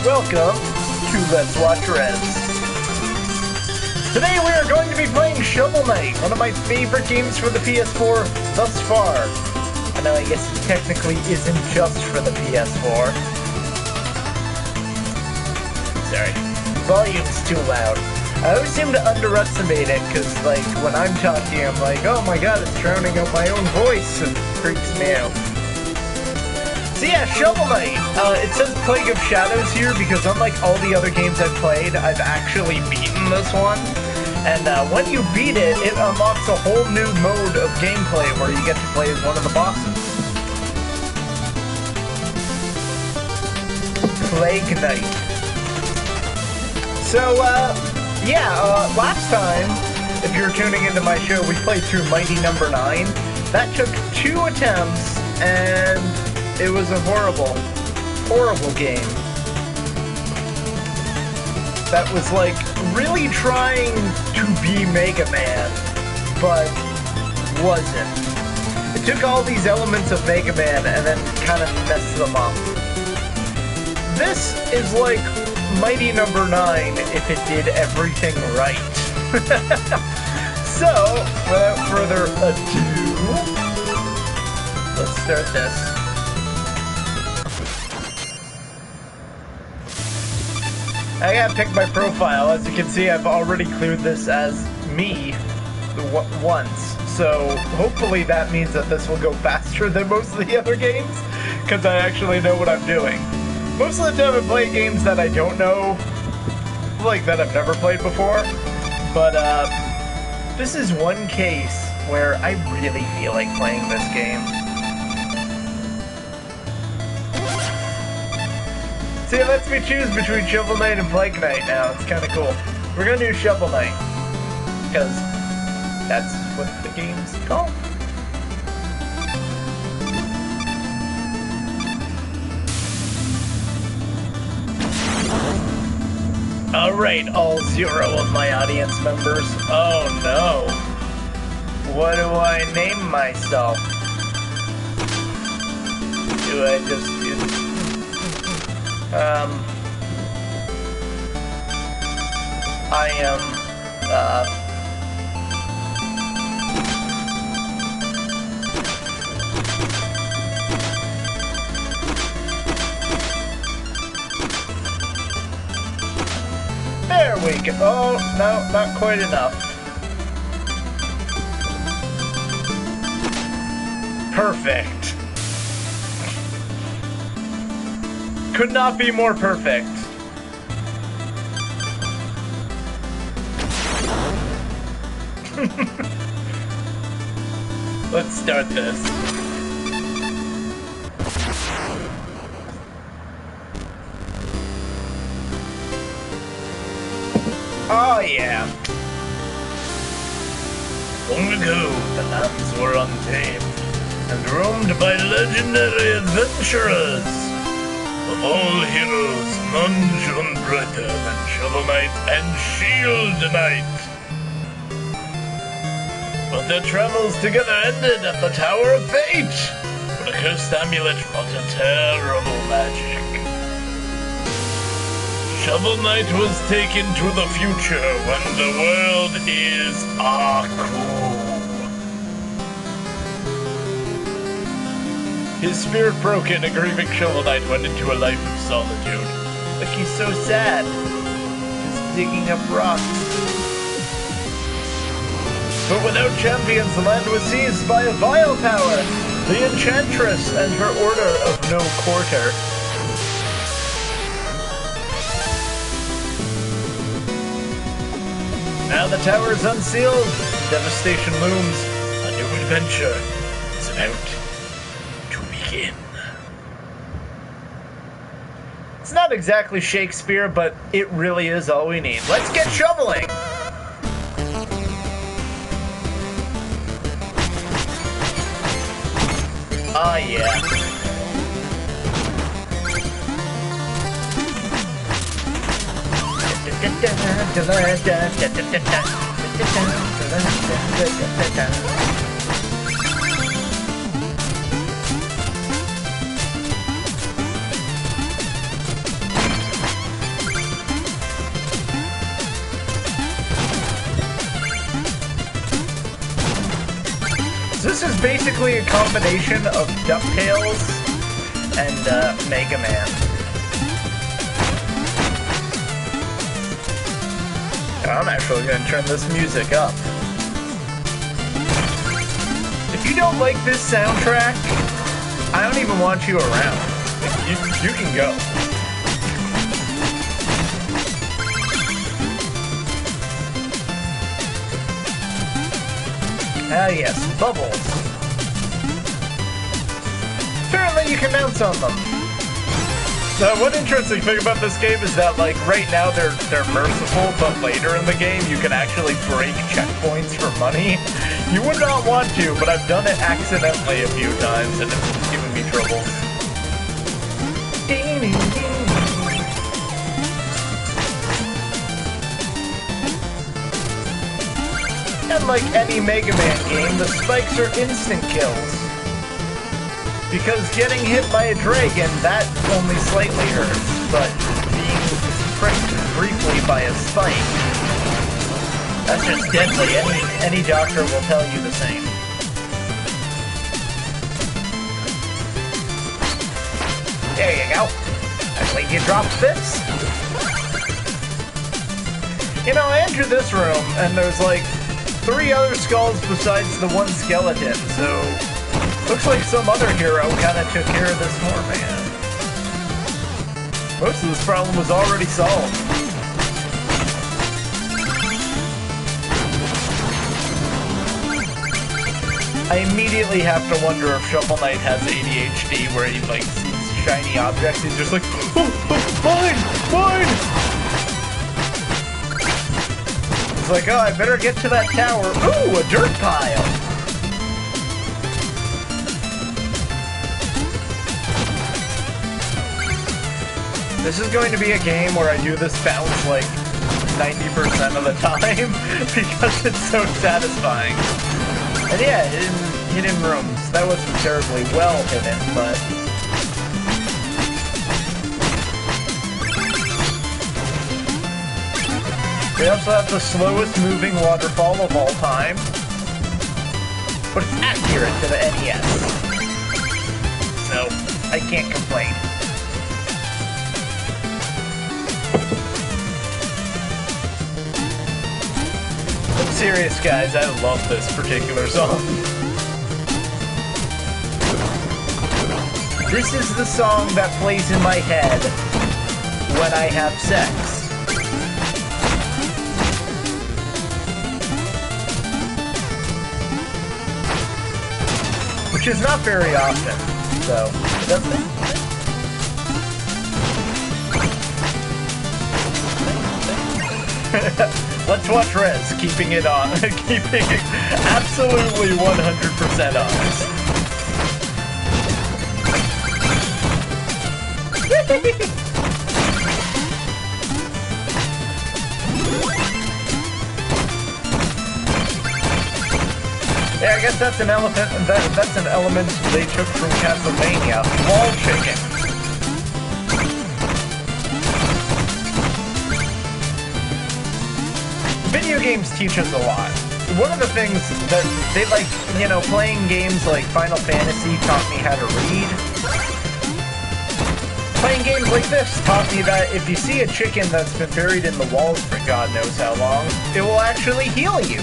Welcome to Let's Watch Reds. Today we are going to be playing Shovel Knight, one of my favorite games for the PS4 thus far. I know, I guess it technically isn't just for the PS4. Sorry. Volume's too loud. I always seem to underestimate it, because, like, when I'm talking, I'm like, oh my god, it's drowning out my own voice, and it freaks me out. So yeah, Shovel Knight. It says Plague of Shadows here, because unlike all the other games I've played, I've actually beaten this one. And when you beat it, it unlocks a whole new mode of gameplay, where you get to play as one of the bosses. Plague Knight. So, last time, if you're tuning into my show, we played through Mighty Number 9. That took 2 attempts, and it was a horrible, horrible game. That was, like, really trying to be Mega Man, but wasn't. It took all these elements of Mega Man and then kind of messed them up. This is like Mighty Number 9 if it did everything right. So, without further ado, let's start this. I gotta pick my profile. As you can see, I've already cleared this as me once. So, hopefully that means that this will go faster than most of the other games, because I actually know what I'm doing. Most of the time I play games that I don't know, like that I've never played before, but this is one case where I really feel like playing this game. See, it lets me choose between Shovel Knight and Plague Knight now. It's kind of cool. We're gonna do Shovel Knight, because that's what the game's called. Alright, all 0 of my audience members. Oh no. What do I name myself? Do I just do... I am, There we go. Oh, no, not quite enough. Perfect. Could not be more perfect. Let's start this. Oh yeah. Long ago, the lands were untamed and roamed by legendary adventurers. Of all heroes, none shone brighter than Shovel Knight and Shield Knight. But their travels together ended at the Tower of Fate, where the cursed amulet wrought a terrible magic. Shovel Knight was taken to the future when the world is Aku. His spirit broken, a grieving Shovel Knight went into a life of solitude. Look, he's so sad. Just digging up rocks. But without champions, the land was seized by a vile power, the Enchantress and her Order of No Quarter. Now the tower is unsealed, devastation looms, a new adventure is about to begin. It's not exactly Shakespeare, but it really is all we need. Let's get shoveling! Ah, yeah. this is basically a combination of DuckTales and Mega Man. I'm actually going to turn this music up. If you don't like this soundtrack, I don't even want you around. You can go. Ah yes, bubbles. Apparently you can bounce on them. One interesting thing about this game is that, like, right now they're merciful, but later in the game you can actually break checkpoints for money. You would not want to, but I've done it accidentally a few times and it's given me trouble. And like any Mega Man game, the spikes are instant kills. Because getting hit by a dragon, that only slightly hurts, but being pricked briefly by a spike, that's just deadly. Any doctor will tell you the same. There you go. I believe you dropped this. You know, I entered this room, and there's like 3 other skulls besides the one skeleton, so looks like some other hero kinda took care of this for me. Most of this problem was already solved. I immediately have to wonder if Shovel Knight has ADHD, where he like sees shiny objects, he's just like, oh, mine! He's like, oh, I better get to that tower. Ooh, a dirt pile! This is going to be a game where I do this bounce like 90% of the time because it's so satisfying. And yeah, hidden rooms. That wasn't terribly well hidden, but we also have the slowest moving waterfall of all time, but it's accurate to the NES, so I can't complain. I'm serious, guys, I love this particular song. This is the song that plays in my head when I have sex. Which is not very often, so it doesn't. Let's watch Rez keeping it on, keeping it absolutely 100% honest. Yeah, I guess that's an element. That's an element they took from Castlevania. Wall shaking. Video games teach us a lot. One of the things that they like, you know, playing games like Final Fantasy taught me how to read. Playing games like this taught me that if you see a chicken that's been buried in the walls for God knows how long, it will actually heal you.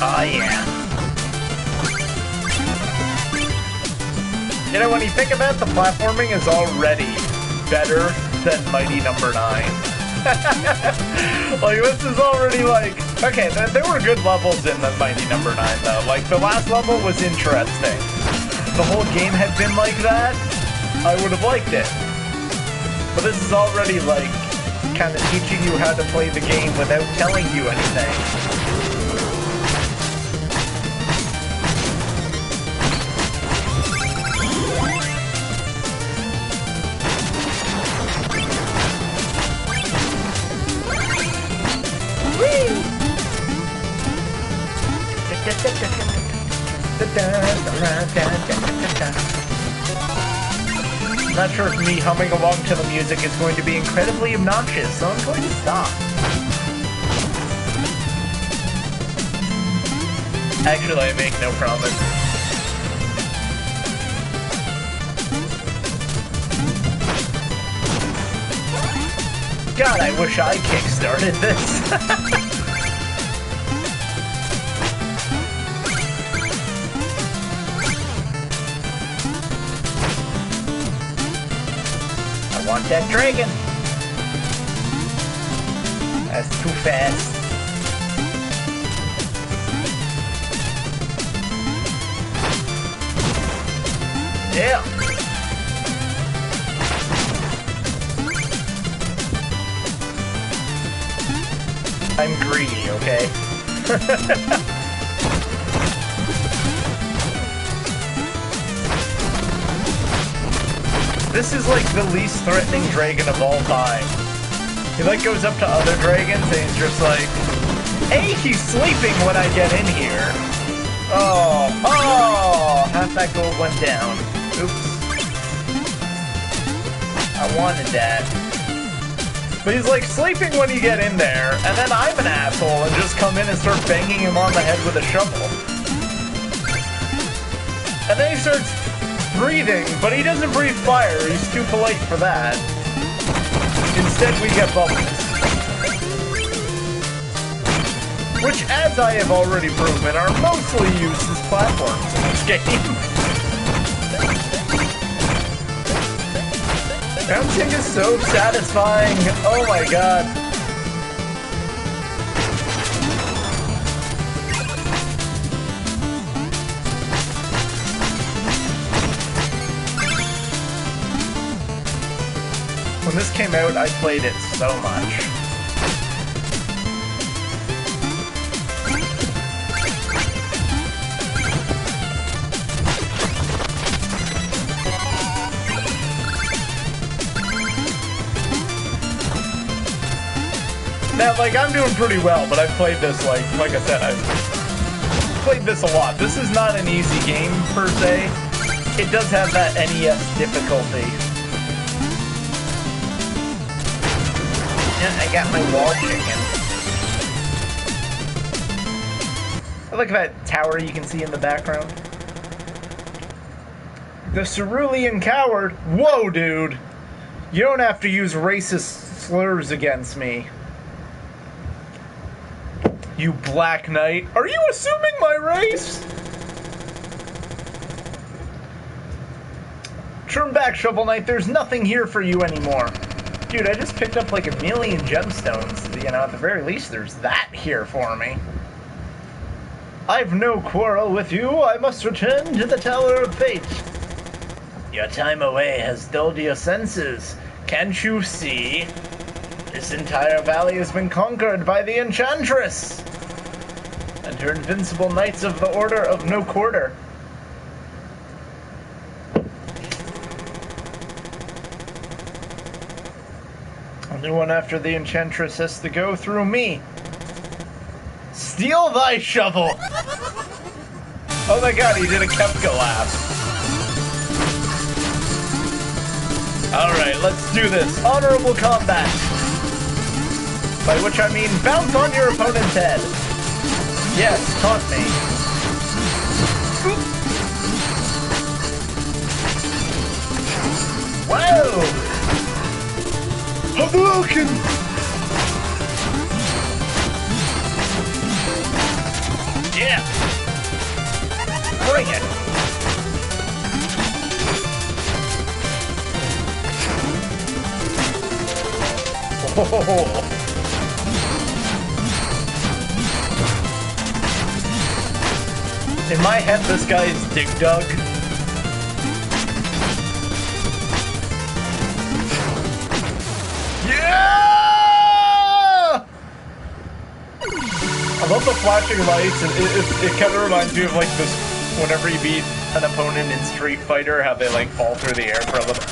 Oh yeah. You know, when you think about it, the platforming is already better than Mighty Number 9. Like, this is already like... Okay, there were good levels in the Mighty Number 9, though. Like, the last level was interesting. If the whole game had been like that, I would have liked it. But this is already, like, kind of teaching you how to play the game without telling you anything. I'm not sure if me humming along to the music is going to be incredibly obnoxious, so I'm going to stop. Actually, I make no promise. God, I wish I kickstarted this. I want that dragon. That's too fast. Yeah. I'm greedy, okay? This is like the least threatening dragon of all time. He like goes up to other dragons and he's just like, hey, he's sleeping when I get in here. Oh, half that gold went down. Oops. I wanted that. But he's like sleeping when you get in there, and then I'm an asshole and just come in and start banging him on the head with a shovel. And then he starts breathing, but he doesn't breathe fire. He's too polite for that. Instead, we get bubbles. Which, as I have already proven, are mostly used as platforms in this game. Bouncing is so satisfying. Oh my god. When this came out, I played it so much. Now, like, I'm doing pretty well, but I've played this, like I said, I've played this a lot. This is not an easy game, per se. It does have that NES difficulty. I got my wall chicken. I like that tower you can see in the background. The Cerulean Coward. Whoa, dude. You don't have to use racist slurs against me. You Black Knight. Are you assuming my race? Turn back, Shovel Knight. There's nothing here for you anymore. Dude, I just picked up like 1,000,000 gemstones. You know, at the very least, there's that here for me. I've no quarrel with you. I must return to the Tower of Fate. Your time away has dulled your senses. Can't you see? This entire valley has been conquered by the Enchantress and her invincible Knights of the Order of No Quarter. Anyone after the Enchantress has to go through me. Steal thy shovel! Oh my god, he did a Kepka laugh. Alright, let's do this. Honorable combat. By which I mean bounce on your opponent's head. Yes, taunt me. Whoa! Hadouken! Yeah! Bring it! Oh. In my head, this guy is Dig Dug. Yeah! I love the flashing lights, and it kind of reminds me of like this, whenever you beat an opponent in Street Fighter, how they like fall through the air for a little.